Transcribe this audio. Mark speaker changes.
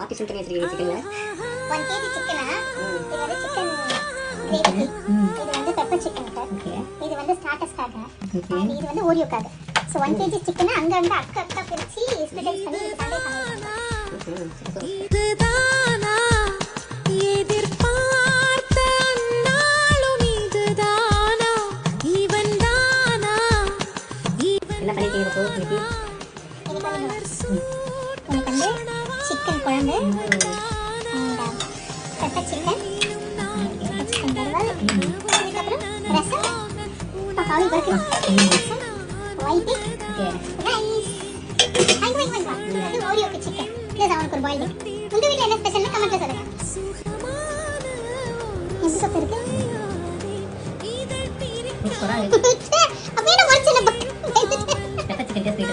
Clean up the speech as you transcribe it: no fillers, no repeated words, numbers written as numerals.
Speaker 1: Partition பண்ணி வச்சிருக்கீங்க சிக்கன்ல.
Speaker 2: 1 kg சிக்கனா இது வந்து சிக்கன் கிரேவி. இது வந்து பெப்பர் சிக்கன் சார். இது வந்து ஸ்டார்டர்ஸ்க்காக. இது வந்து ஓரியோக்காக. சோ 1 kg சிக்கனை அங்க அங்க அக்கா பிரிச்சி ஸ்பிளிட் பண்ணி இது சண்டே சமையல். இதுதானா எதிர்பார்த்த நாளும் இதுதானா இவன் தானா
Speaker 1: என்ன பண்ணிட்டீங்க இப்போ இன்னைக்கு?
Speaker 2: எனக்கு வந்து சிக்கன் குழம்பு, பெப்பர் சிக்கன், சிக்கன் வறுவல், அதுக்கப்புறம் ரசம், பாவி பர்கர், ஒயிட் ரைஸ். இது ஓரியோக்கு சிக்கன். இது அவனுக்கு ஒரு பாயில். உங்க வீட்ல என்ன ஸ்பெஷல்னு கமெண்ட்ல சொல்லுங்க. எப்படி சப்பு இருக்கு?
Speaker 1: சூப்பரா இருக்கு.
Speaker 2: அப்படியே நான் ஒரு சின்ன
Speaker 1: பெப்பர் சிக்கன் டேஸ்ட்